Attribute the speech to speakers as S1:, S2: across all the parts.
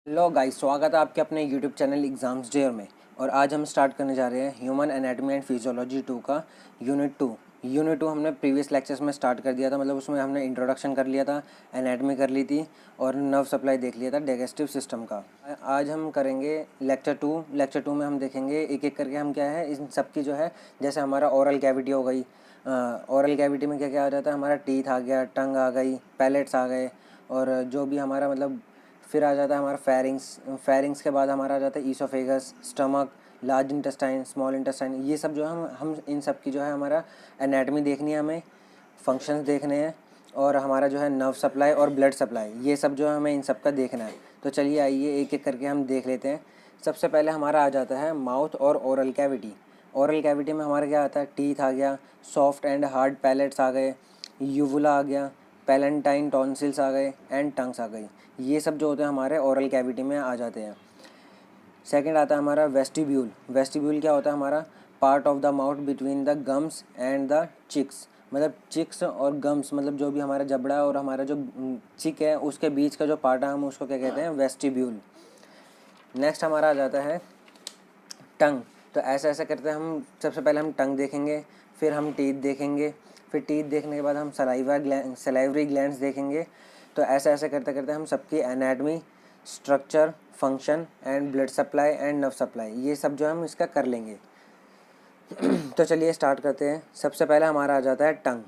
S1: Hello guys, स्वागत है आपके अपने यूट्यूब चैनल एग्ज़ाम्स डेयर में। और आज हम स्टार्ट करने जा रहे हैं ह्यूमन एनाटॉमी एंड फिजियोलॉजी 2 का यूनिट 2 हमने प्रीवियस लेक्चर्स में स्टार्ट कर दिया था। मतलब उसमें हमने इंट्रोडक्शन कर लिया था, एनाटॉमी कर ली थी और नर्व सप्लाई देख लिया था डाइजेस्टिव सिस्टम का। आज हम करेंगे लेक्चर 2 में हम देखेंगे एक एक करके हम क्या है इन सब की जो है, जैसे हमारा ओरल कैविटी हो गई। ओरल कैविटी में क्या क्या आ जाता है, हमारा टीथ आ गया, टंग आ गई, पैलेट्स आ गए, और जो भी हमारा मतलब फिर आ जाता है हमारा फेरिंग्स के बाद हमारा आ जाता है oesophagus, stomach, large intestine, small intestine. ये सब जो है हम इन सब की जो है हमारा एनाटॉमी देखनी है, हमें फंक्शंस देखने हैं, और हमारा जो है नर्व सप्लाई और ब्लड सप्लाई, ये सब जो है हमें इन सब का देखना है। तो चलिए आइए एक एक करके हम देख लेते हैं। सबसे पहले हमारा आ जाता है माउथ और ओरल कैविटी। ओरल कैविटी में हमारा क्या आता है, टीथ आ गया, सॉफ्ट एंड हार्ड पैलेट्स आ गए, यूवुला आ गया, पैलेंटाइन टॉन्सिल्स आ गए एंड टंग्स आ गई। ये सब जो होते हैं हमारे ओरल कैविटी में आ जाते हैं। सेकंड आता है हमारा वेस्टिब्यूल। वेस्टिब्यूल क्या होता है, हमारा part of the mouth between the gums and the cheeks. मतलब चिक्स और गम्स, मतलब जो भी हमारा जबड़ा और हमारा जो चिक है उसके बीच का जो पार्ट है, हम उसको क्या कहते हैं, वेस्टिब्यूल। नेक्स्ट हमारा आ जाता है टंग। तो ऐसे ऐसे करते हैं हम। सबसे पहले हम टंग देखेंगे, फिर हम टीथ देखेंगे, फिर टीथ देखने के बाद हम सलाइवरी ग्लैंड्स देखेंगे। तो ऐसे ऐसे करते करते हम सबकी anatomy, structure, function and blood supply and nerve supply, ये सब जो हम इसका कर लेंगे। तो चलिए स्टार्ट करते हैं। सबसे पहले हमारा आ जाता है टंग।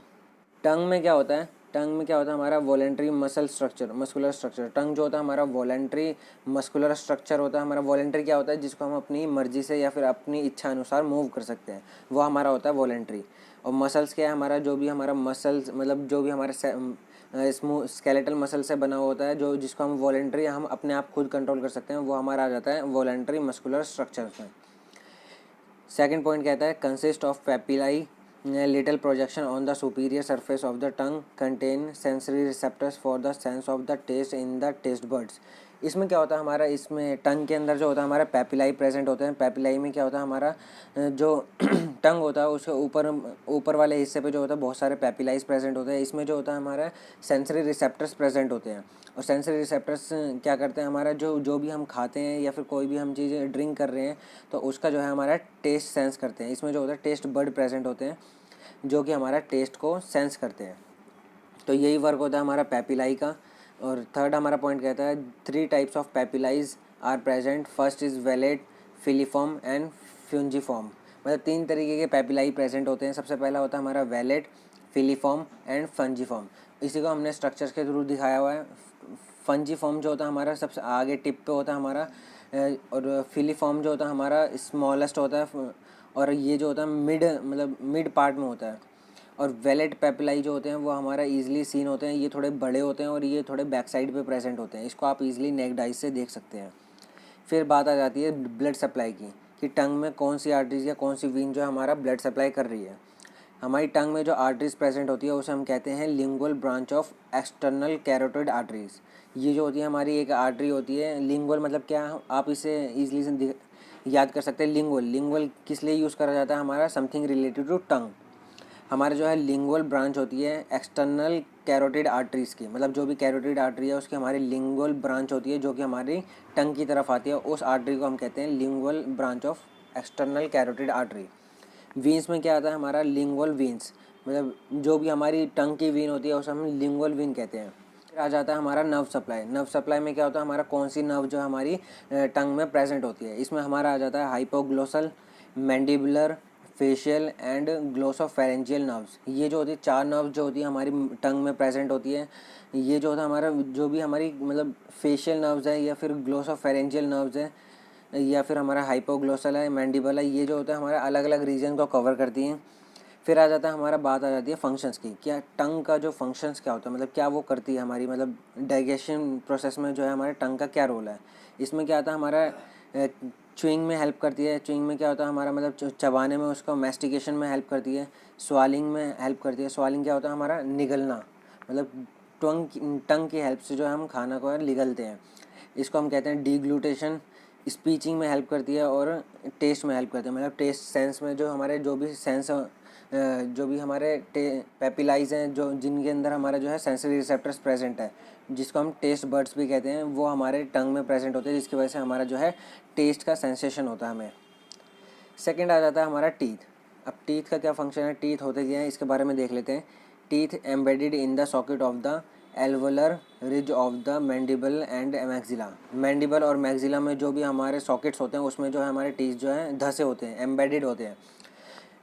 S1: टंग में क्या होता है, टंग में क्या होता है हमारा वॉलेंट्री मस्कुलर स्ट्रक्चर। टंग जो होता है हमारा वॉलेंट्री मस्कुलर स्ट्रक्चर होता है। हमारा वॉलेंट्री क्या होता है, जिसको हम अपनी मर्जी से या फिर अपनी इच्छा अनुसार मूव कर सकते हैं, वो हमारा होता है वॉलेंट्री। और मसल्स क्या है, हमारा जो भी हमारा मसल्स, मतलब जो भी हमारा स्केलेटल मसल से बना हुआ होता है, जो जिसको हम वॉलेंट्री, हम अपने आप खुद कंट्रोल कर सकते हैं, वो हमारा आ जाता है वॉलेंट्री मस्कुलर स्ट्रक्चर में। सेकेंड पॉइंट कहता है consist of papillae, little projection on the superior surface of the tongue contain sensory receptors for the sense of the taste in the taste buds। इसमें क्या होता है हमारा, इसमें टंग के अंदर जो होता है हमारा पेपिलाई प्रेजेंट होते हैं। पेपिलाई में क्या होता है हमारा जो टंग होता है उसके ऊपर वाले हिस्से पे जो होता है बहुत सारे पेपिलाइज प्रेजेंट होते हैं। इसमें जो होता है हमारा सेंसरी रिसेप्टर्स प्रेजेंट होते हैं। और सेंसरी रिसेप्टर्स क्या करते हैं, हमारा जो भी हम खाते हैं या फिर कोई भी हम चीज़ें ड्रिंक कर रहे हैं तो उसका जो है हमारा टेस्ट सेंस करते हैं। इसमें जो होता है टेस्ट बड प्रेजेंट होते हैं, जो कि हमारा टेस्ट को सेंस करते हैं। तो यही वर्क होता है हमारा पेपिलाई का। और थर्ड हमारा पॉइंट कहता है 3 types of papillae are present. First is vallate, filiform and fungiform. मतलब 3 तरीके के पेपिलाई प्रेजेंट होते हैं। सबसे पहला होता है हमारा वेलेट, फिलीफॉर्म एंड फंजीफॉर्म। इसी को हमने स्ट्रक्चर्स के थ्रू दिखाया हुआ है। फंजीफॉर्म जो होता है हमारा सबसे आगे टिप पे होता है हमारा, और फिलीफॉर्म जो होता है हमारा स्मॉलेस्ट होता है, और ये जो होता है मतलब मिड पार्ट में होता है। और वेलेट पेपिलाई जो होते हैं वो हमारा ईजिली सीन होते हैं, ये थोड़े बड़े होते हैं और ये थोड़े बैक साइड पे प्रेजेंट होते हैं। इसको आप ईजिली नेक्ड आइज से देख सकते हैं। फिर बात आ जाती है ब्लड सप्लाई की, कि टंग में कौन सी आर्टरीज या कौन सी वीन जो है हमारा ब्लड सप्लाई कर रही है। हमारी टंग में जो आर्टरीज प्रेजेंट होती है उसे हम कहते हैं lingual branch of external carotid arteries. ये जो होती है हमारी एक आर्टरी होती है। लिंगुअल मतलब क्या, आप इसे ईजिली से याद कर सकते हैं। लिंगुअल किस लिए यूज़ करा जाता है, हमारा समथिंग रिलेटेड टू टंग। हमारे जो है लिंगुअल ब्रांच होती है एक्सटर्नल कैरोटिड आर्टरीज़ की, मतलब जो भी कैरोटिड आर्टरी है उसकी हमारी लिंगुअल ब्रांच होती है जो कि हमारी टंग की तरफ आती है। उस आर्टरी को हम कहते हैं lingual branch of external carotid artery. Veins में क्या आता है हमारा लिंगुअल वीन्स, मतलब जो भी हमारी टंग की वीन होती है उसे हम लिंगुअल वीन कहते हैं। फिर आ जाता है हमारा नर्व सप्लाई। नर्व सप्लाई में क्या होता है हमारा, कौन सी नर्व जो हमारी टंग में प्रेजेंट होती है। इसमें हमारा आ जाता है hypoglossal, mandibular, facial and glossopharyngeal nerves. ये जो होती है 4 नर्व्स जो होती है हमारी टंग में प्रेजेंट होती है। ये जो होता है हमारा, जो भी हमारी मतलब फेशियल नर्व्स है या फिर ग्लोसोफेरेंजियल नर्व्स है या फिर हमारा हाइपोग्लोसल है, मैंडिबल है, ये जो होता है हमारा अलग अलग रीजन को कवर करती हैं। फिर आ जाता है हमारा, बात आ जाती है फंक्शंस की। क्या टंग का जो फंक्शंस क्या होता है, मतलब क्या वो करती है हमारी, मतलब डाइजेशन प्रोसेस में जो है हमारे टंग का क्या रोल है। इसमें क्या आता है हमारा च्युइंग में हेल्प करती है। च्युइंग में क्या होता है हमारा, मतलब चबाने में, उसको मैस्टिकेशन में हेल्प करती है। स्वालिंग में हेल्प करती है। स्वालिंग क्या होता है हमारा, निगलना, मतलब टंग की हेल्प से जो है हम खाना को निगलते हैं। इसको हम कहते हैं डीग्लूटेशन। स्पीचिंग में हेल्प करती है और टेस्ट में हेल्प करती है, मतलब टेस्ट सेंस में जो हमारे जो भी सेंस जो भी हमारे पेपिलाइज हैं जो जिनके अंदर हमारा जो है सेंसरी रिसेप्टर्स प्रेजेंट है, जिसको हम टेस्ट बर्ड्स भी कहते हैं, वो हमारे टंग में प्रेजेंट होते हैं, जिसकी वजह से हमारा जो है टेस्ट का सेंसेशन होता है हमें। सेकंड आ जाता है हमारा टीथ। अब टीथ का क्या फंक्शन है, टीथ होते क्या हैं, इसके बारे में देख लेते हैं। Teeth embedded in the socket of the alveolar ridge of the mandible and maxilla. Mandible और मैक्सिला में जो भी हमारे सॉकेट्स होते हैं उसमें जो है हमारे टीथ जो है धसे होते हैं, एम्बेडेड होते हैं।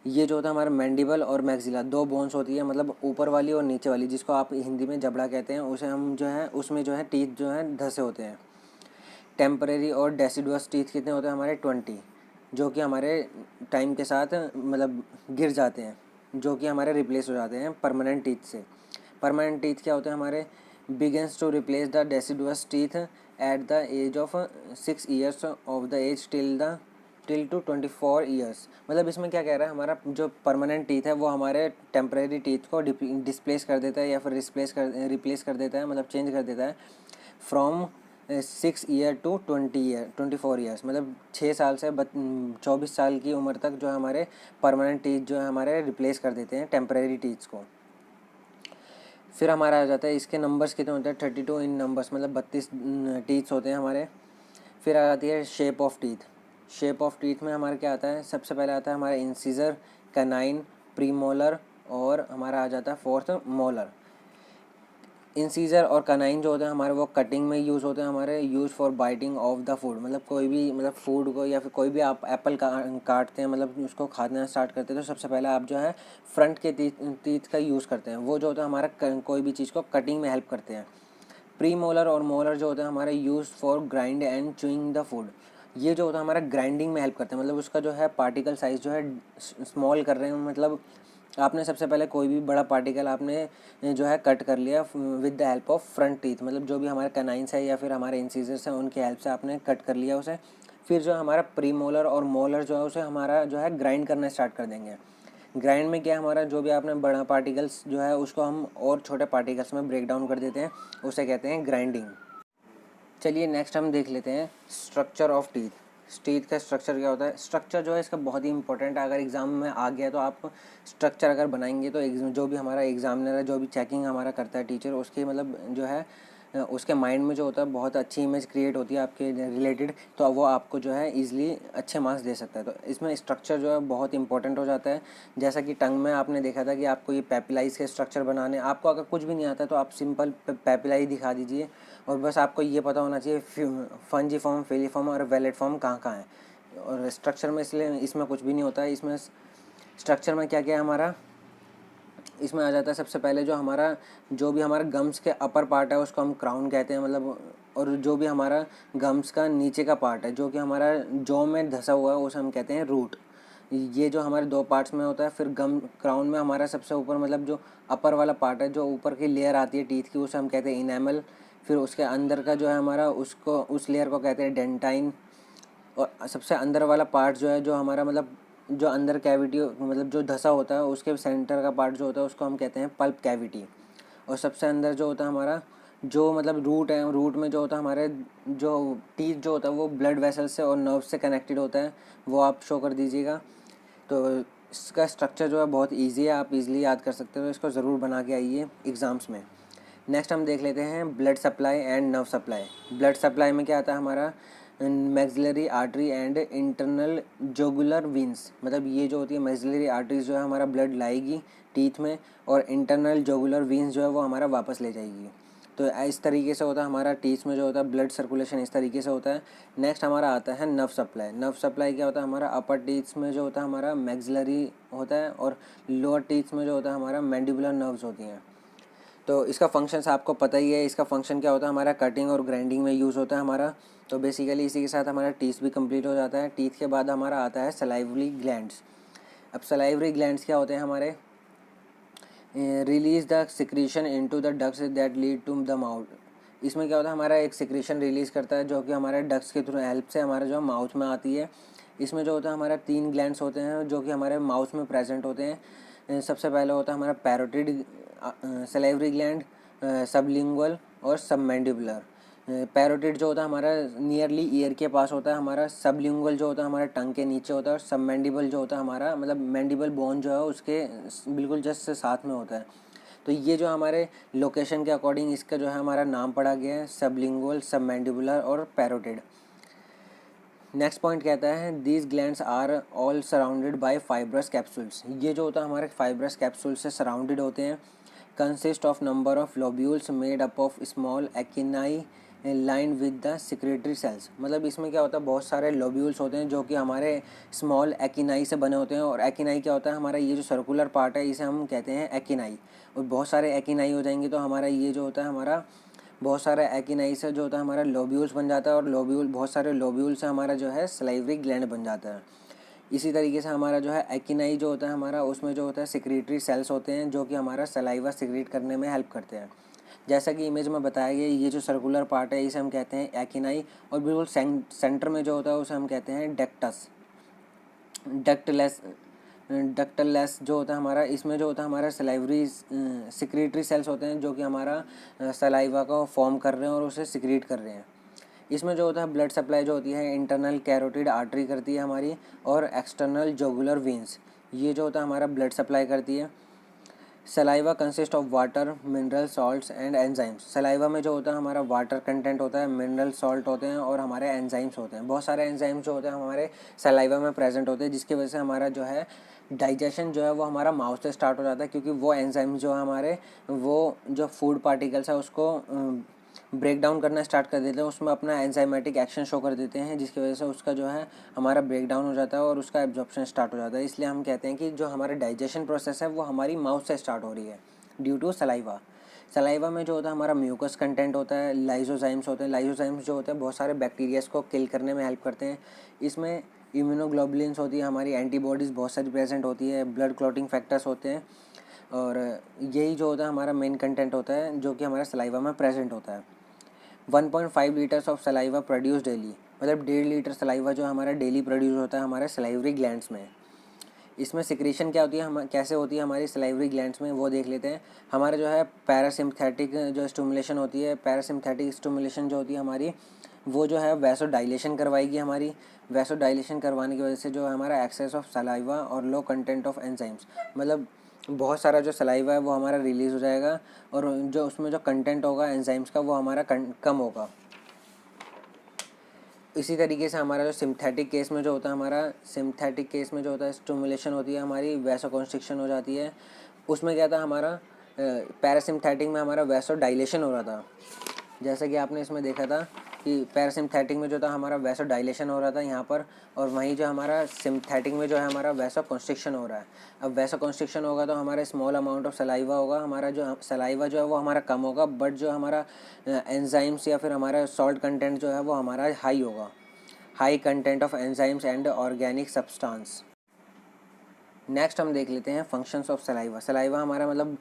S1: ये जो होता है हमारा मैंडिबल और मैक्सिला, दो बोन्स होती है, मतलब ऊपर वाली और नीचे वाली, जिसको आप हिंदी में जबड़ा कहते हैं, उसे हम जो है उसमें जो है टीथ जो है धसे होते हैं। टेम्परेरी और डेसिडुअस टीथ कितने होते हैं हमारे 20, जो कि हमारे टाइम के साथ मतलब गिर जाते हैं, जो कि हमारे रिप्लेस हो जाते हैं परमानेंट टीथ से। परमानेंट टीथ क्या होते हैं हमारे, begins to replace the deciduous teeth at the age of 6 years of the age till to 24 years. मतलब इसमें क्या कह रहा है, हमारा जो परमानेंट टीथ है वो हमारे टेम्परेरी टीथ को डिस्प्लेस कर देता है या फिर रिप्लेस कर देता है, मतलब चेंज कर देता है फ्रॉम 6 ईयर टू 24 ईयर्स। मतलब 6 साल से 24 साल की उम्र तक जो हमारे परमानेंट टीथ जो है हमारे रिप्लेस कर देते हैं टेम्परेरी टीथ्स को। फिर हमारा आ जाता है इसके नंबर्स कितने होते हैं, 32 इन नंबर्स, मतलब 32 टीथ्स होते हैं हमारे। फिर आ जाती है shape of teeth. Shape of teeth में हमारा क्या आता है, सबसे पहले आता है हमारा इंसिजर, कैनाइन, प्रीमोलर और हमारा आ जाता है फोर्थ मोलर। इंसीजर और कनाइन जो होते हैं हमारे वो कटिंग में यूज़ होते हैं हमारे, use for biting of the food. मतलब कोई भी मतलब फूड को या फिर कोई भी आप एप्पल काटते हैं, मतलब उसको खाना स्टार्ट करते हैं, तो सबसे पहले आप जो है फ्रंट के टीथ का यूज़ करते हैं। वो जो होता है हमारा कोई भी चीज़ को कटिंग में हेल्प करते हैं। प्री मोलर और मोलर जो होते हैं हमारे use for grind and chewing the food. ये जो होता है हमारा ग्राइंडिंग में हेल्प करते हैं, मतलब उसका जो है पार्टिकल साइज़ जो है स्मॉल कर रहे हैं। मतलब आपने सबसे पहले कोई भी बड़ा पार्टिकल आपने जो है कट कर लिया with the help of front teeth, मतलब जो भी हमारे कैनाइन्स है या फिर हमारे इंसीजर्स हैं उनकी हेल्प से आपने कट कर लिया उसे। फिर जो हमारा प्री मोलर और मोलर जो है उसे हमारा जो है ग्राइंड करना स्टार्ट कर देंगे। ग्राइंड में क्या हमारा जो भी आपने बड़ा पार्टिकल्स जो है उसको हम और छोटे पार्टिकल्स में ब्रेक डाउन कर देते हैं, उसे कहते हैं ग्राइंडिंग। चलिए नेक्स्ट हम देख लेते हैं स्ट्रक्चर ऑफ टीथ। टीथ का स्ट्रक्चर क्या होता है, स्ट्रक्चर जो है इसका बहुत ही इंपॉर्टेंट है। अगर एग्ज़ाम में आ गया तो आप स्ट्रक्चर अगर बनाएंगे तो जो भी हमारा एग्जामिनर है, जो भी चेकिंग हमारा करता है टीचर, उसकी मतलब जो है उसके माइंड में जो होता है बहुत अच्छी इमेज क्रिएट होती है आपके रिलेटेड, तो वो आपको जो है ईजिली अच्छे मार्क्स दे सकता है। तो इसमें स्ट्रक्चर जो है बहुत इंपॉर्टेंट हो जाता है। जैसा कि टंग में आपने देखा था कि आपको ये पेपिलाइज के स्ट्रक्चर बनाने, आपको अगर कुछ भी नहीं आता तो आप सिंपल पेपिलाई दिखा दीजिए और बस आपको ये पता होना चाहिए फंजीफॉर्म, फेलिफॉर्म और वेलेट फॉर्म कहाँ कहाँ है। और स्ट्रक्चर में इसलिए इसमें कुछ भी नहीं होता है। इसमें स्ट्रक्चर में क्या क्या है हमारा, इसमें आ जाता है सबसे पहले जो हमारा जो भी हमारा गम्स के अपर पार्ट है उसको हम क्राउन कहते हैं, मतलब। और जो भी हमारा गम्स का नीचे का पार्ट है जो कि हमारा जॉ में धंसा हुआ है उसे हम कहते हैं रूट। ये जो हमारे दो पार्ट्स में होता है। फिर क्राउन में हमारा सबसे ऊपर मतलब जो अपर वाला पार्ट है, जो ऊपर की लेयर आती है टीथ की, उसे हम कहते हैं इनेमल। फिर उसके अंदर का जो है हमारा उस लेयर को कहते हैं डेंटाइन। और सबसे अंदर वाला पार्ट जो है जो हमारा मतलब जो अंदर कैविटी मतलब जो धंसा होता है उसके सेंटर का पार्ट जो होता है उसको हम कहते हैं पल्प कैविटी। और सबसे अंदर जो होता है हमारा जो मतलब रूट है, रूट में जो होता है हमारे जो टीथ जो होता है वो ब्लड वेसल से और नर्व से कनेक्टेड होता है, वो आप शो कर दीजिएगा। तो इसका स्ट्रक्चर जो है बहुत ईजी है, आप इजीली याद कर सकते हो, इसको ज़रूर बना के आइए एग्ज़ाम्स में। नेक्स्ट हम देख लेते हैं blood supply and nerve supply. Blood supply में क्या आता है हमारा, maxillary artery and internal jugular veins. मतलब ये जो होती है मैक्सिलरी आर्टरीज जो है हमारा ब्लड लाएगी टीथ में, और इंटरनल जोगुलर वीन्स जो है वो हमारा वापस ले जाएगी। तो इस तरीके से होता है हमारा टीथ में जो होता है ब्लड सर्कुलेशन, इस तरीके से होता है। नेक्स्ट हमारा आता है नर्व सप्लाई। नर्व सप्लाई क्या होता है हमारा, अपर टीथ में जो होता है हमारा मैक्सिलरी होता है और लोअर टीथ में जो होता है हमारा मैंडिबुलर नर्व्स होती हैं। तो इसका फंक्शंस आपको पता ही है, इसका फंक्शन क्या होता है हमारा कटिंग और ग्राइंडिंग में यूज़ होता है हमारा। तो बेसिकली इसी के साथ हमारा टीथ भी कंप्लीट हो जाता है। टीथ के बाद हमारा आता है सलाइवरी ग्लैंड्स। अब सलाइवरी ग्लैंड्स क्या होते हैं हमारे, release the secretion into the ducts that lead to the mouth. इसमें क्या होता है हमारा एक सिक्रीशन रिलीज़ करता है जो कि हमारे डक्ट्स के थ्रू हेल्प से हमारे जो माउथ में आती है। इसमें जो होता है हमारा 3 ग्लैंड्स होते हैं जो कि हमारे माउथ में प्रेजेंट होते हैं। सबसे पहले होता है हमारा पैरोटिड सलाइवरी ग्लैंड, सबलिंगुअल और सबमैंडिबुलर। पैरोटिड जो होता है हमारा नियरली ईयर के पास होता है, हमारा सबलिंगुअल जो होता है हमारा टंग के नीचे होता है, और सबमैंडिबल जो होता है हमारा मतलब मैंडिबल बोन जो है उसके बिल्कुल जस्ट साथ में होता है। तो ये जो हमारे लोकेशन के अकॉर्डिंग इसका जो है हमारा नाम पड़ा गया है, सबलिंगुअल, सबमैंडिबुलर और पैरोटिड। नेक्स्ट पॉइंट कहता है these glands are all surrounded by fibrous capsules. ये जो होता है हमारे फाइब्रस कैप्सूल से सराउंडेड होते हैं। Consist of number of lobules made up of small एक्टिनाई line with the secretory cells. मतलब इसमें क्या होता है, बहुत सारे लोब्यूल्स होते हैं जो कि हमारे स्मॉल एक्टिनाई से बने होते हैं। और एक्टिनाई क्या होता है, हमारा ये जो सर्कुलर पार्ट है इसे हम कहते हैं एक्टिनाई। और बहुत सारे एक्टिनाई हो जाएंगे तो हमारा ये जो होता है हमारा बहुत सारे एक्टिनाई से जो होता है हमारा लोब्यूल्स बन जाता है, और लोब्यूल बहुत सारे लोब्यूल से हमारा जो है सलाइवरी ग्लैंड बन जाता है। इसी तरीके से हमारा जो है एक्टिनाई जो होता है हमारा उसमें जो होता है सिक्रेटरी सेल्स होते हैं जो कि हमारा सलाइवा सिक्रेट करने में हेल्प करते हैं। जैसा कि इमेज में बताया गया, ये जो सर्कुलर पार्ट है इसे हम कहते हैं एक्टिनाई, और बिल्कुल सेंटर में जो होता है उसे हम कहते हैं डेक्टस। डक्टललेस जो होता है हमारा, इसमें जो होता है हमारा सलाइवरी सिक्रेटरी सेल्स होते हैं जो कि हमारा सलाइवा को फॉर्म कर रहे हैं और उसे सिक्रीट कर रहे हैं। इसमें जो होता है ब्लड सप्लाई जो होती है इंटरनल कैरोटिड आर्टरी करती है हमारी, और एक्सटर्नल जोगुलर वेंस ये जो होता है हमारा ब्लड सप्लाई करती है। Saliva consist of water, mineral salts and enzymes. Saliva में जो होता है हमारा वाटर कंटेंट होता है, मिनरल सॉल्ट होते हैं और हमारे एंजाइम्स होते हैं। बहुत सारे एंजाइम्स जो होते हैं हमारे सलाइवा में प्रेजेंट होते हैं, जिसकी वजह से हमारा जो है डाइजेशन जो है वो हमारा माउथ से स्टार्ट हो जाता है, क्योंकि वो एंजाइम्स जो है हमारे वो जो फूड पार्टिकल्स है उसको ब्रेक डाउन करना स्टार्ट कर देते हैं, उसमें अपना एंजाइमेटिक एक्शन शो कर देते हैं, जिसकी वजह से उसका जो है हमारा ब्रेक डाउन हो जाता है और उसका एब्जॉर्प्शन स्टार्ट हो जाता है। इसलिए हम कहते हैं कि जो हमारा डाइजेशन प्रोसेस है वो हमारी माउथ से स्टार्ट हो रही है ड्यू टू सलाइवा। सलाइवा में जो होता है हमारा म्यूकस कंटेंट होता है, लाइजोजाइम्स होते हैं। लाइजोजाइम्स जो होते हैं बहुत सारे बैक्टीरियाज को किल करने में हेल्प करते हैं। इसमें इम्यूनोग्लोबुलिन्स होती है, हमारी एंटीबॉडीज़ बहुत सारी प्रेजेंट होती है, ब्लड क्लॉटिंग फैक्टर्स होते हैं, और यही जो होता है हमारा मेन कंटेंट होता है जो कि हमारे सलाइवा में प्रेजेंट होता है। 1.5 litres of saliva produce daily, मतलब 1.5 लीटर सलाइवा जो हमारा डेली प्रोड्यूस होता है हमारे सलाइवरी ग्लैंड्स में। इसमें सिक्रीशन क्या होती है, हम कैसे होती है हमारी सलाइवरी ग्लैंड्स में वो देख लेते हैं। हमारा जो है पैरासिम्पथेटिक जो स्टिमुलेशन होती है, पैरासिम्पथेटिक स्टिमुलेशन जो होती है हमारी वो जो है वैसो डायलेशन करवाएगी हमारी। वैसो डायलेशन करवाने की वजह से जो है हमारा एक्सेस ऑफ सलाइवा और लो कंटेंट ऑफ एंजाइम्स, मतलब बहुत सारा जो सलाइवा है वो हमारा रिलीज़ हो जाएगा, और जो उसमें जो कंटेंट होगा एंजाइम्स का वो हमारा कम होगा। इसी तरीके से हमारा जो सिंथेटिक केस में जो होता है हमारा सिंथेटिक केस में जो होता है स्टिमुलेशन होती है हमारी, वैसोकॉन्स्ट्रिक्शन हो जाती है। उसमें क्या था हमारा पैरासिम्पथेटिक में हमारा वैसो डायलेशन हो रहा था, जैसा कि आपने इसमें देखा था कि पैरासिम्पथेटिक में जो था हमारा वैसो डायलेशन हो रहा था यहाँ पर, और वहीं जो हमारा सिम्पथेटिक में जो है हमारा वैसो कॉन्स्ट्रिक्शन हो रहा है। अब वैसो कॉन्स्ट्रिक्शन होगा तो हमारा स्मॉल अमाउंट ऑफ सलाइवा होगा, हमारा जो सलाइवा जो है वो हमारा कम होगा, बट जो हमारा एंजाइम्स या फिर हमारा सॉल्ट कंटेंट जो है वो हमारा हाई होगा, high content of enzymes and organic substance. Next हम देख लेते हैं फंक्शंस ऑफ सलाइवा। सलाइवा हमारा मतलब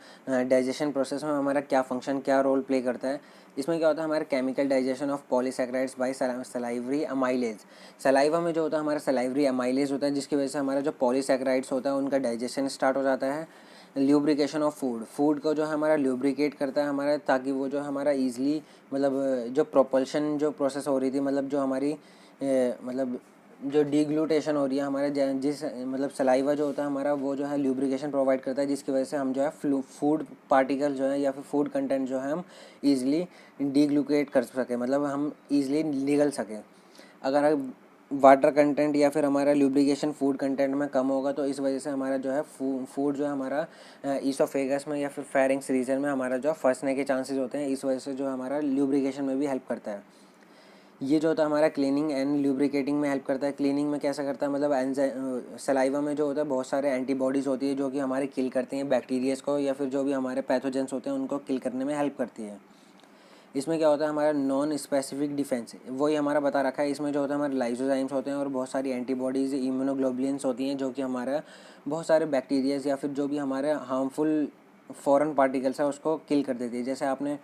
S1: डाइजेशन प्रोसेस में हमारा क्या फंक्शन, क्या रोल प्ले करता है। इसमें क्या होता है हमारा chemical digestion of polysaccharides by salivary amylase. Saliva में जो होता है हमारा सलाइवरी अमाइलेज होता है, जिसकी वजह से हमारा जो पॉलीसैकेराइड्स होता है उनका डाइजेशन स्टार्ट हो जाता है। ल्यूब्रिकेशन ऑफ फूड को जो है हमारा ल्यूब्रिकेट करता है हमारा, ताकि वो जो हमारा ईजिली मतलब जो प्रोपल्शन जो प्रोसेस हो रही थी, मतलब जो हमारी मतलब जो डीग्लूटेशन हो रही है हमारे जिस मतलब सलाइवा जो होता है हमारा वो जो है ल्यूब्रिकेशन प्रोवाइड करता है, जिसकी वजह से हम जो है फूड पार्टिकल जो है या फिर फूड कंटेंट जो है हम ईजिली डीग्लूकेट कर सकें, मतलब हम ईजिली निगल सकें। अगर वाटर कंटेंट या फिर हमारा ल्यूब्रिकेशन फूड कंटेंट में कम होगा तो इस वजह से हमारा जो है फूड जो है हमारा ईसोफेगस में या फिर फेरिंग्स रीजन में हमारा जो फंसने के चांसेस होते हैं। इस वजह से जो हमारा ल्यूब्रिकेशन में भी हेल्प करता है। ये जो होता है हमारा क्लीनिंग एंड ल्यूब्रिकेटिंग में हेल्प करता है। क्लीनिंग में कैसा करता है, मतलब सलाइवा में जो होता है बहुत सारे एंटीबॉडीज़ होती है जो कि हमारे किल करती हैं बैक्टीरियाज को या फिर जो भी हमारे पैथोजेंस होते हैं उनको किल करने में हेल्प करती है। इसमें क्या होता है हमारा नॉन स्पेसिफिक डिफेंस, वही हमारा बता रखा है। इसमें जो होता है हमारे लाइसोजाइम्स होते हैं और बहुत सारी एंटीबॉडीज़ इम्यूनोग्लोबुलिन्स होती हैं जो कि हमारा बहुत सारे बैक्टीरियाज या फिर जो भी हमारे हार्मफुल फॉरेन पार्टिकल्स है उसको किल कर देती है। जैसे आपने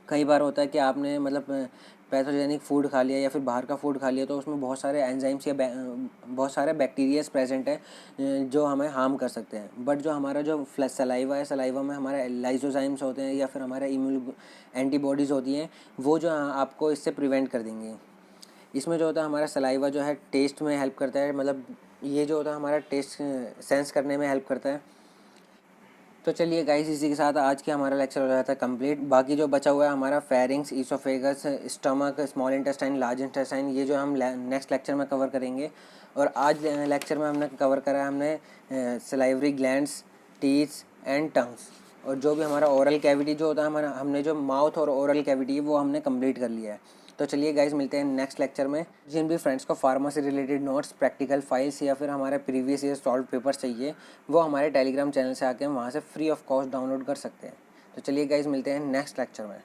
S1: कई बार होता है कि आपने मतलब पैथोजेनिक फूड खा लिया या फिर बाहर का फूड खा लिया, तो उसमें बहुत सारे एंजाइम्स या बहुत सारे बैक्टीरियाज प्रेजेंट है जो हमें हार्म कर सकते हैं। बट जो हमारा जो सलाइवा है, सलाइवा में हमारे लाइसोजाइम्स होते हैं या फिर हमारे इम्यून एंटीबॉडीज़ होती हैं, वो जो आपको इससे प्रिवेंट कर देंगी। इसमें जो होता है हमारा सलाइवा जो है टेस्ट में हेल्प करता है, मतलब ये जो होता है हमारा टेस्ट सेंस करने में हेल्प करता है। तो चलिए गाइस, इसी के साथ आज के हमारा लेक्चर हो जाता है कंप्लीट। बाकी जो बचा हुआ है हमारा pharynx, oesophagus, stomach, small intestine, large intestine, ये जो हम नेक्स्ट लेक्चर में कवर करेंगे। और आज लेक्चर में हमने कवर करा है हमने salivary glands, teeth and tongues. और जो भी हमारा ओरल कैविटी जो होता है हमारा, हमने जो माउथ और ओरल कैविटी है वो हमने कंप्लीट कर लिया है। तो चलिए गाइज, मिलते हैं नेक्स्ट लेक्चर में। जिन भी फ्रेंड्स को फार्मा से रिलेटेड नोट्स, प्रैक्टिकल फाइल्स या फिर हमारे प्रीवियस ईयर सॉल्व पेपर्स चाहिए, वो हमारे टेलीग्राम चैनल से आके वहाँ से फ्री ऑफ कॉस्ट डाउनलोड कर सकते हैं। तो चलिए गाइज, मिलते हैं नेक्स्ट लेक्चर में।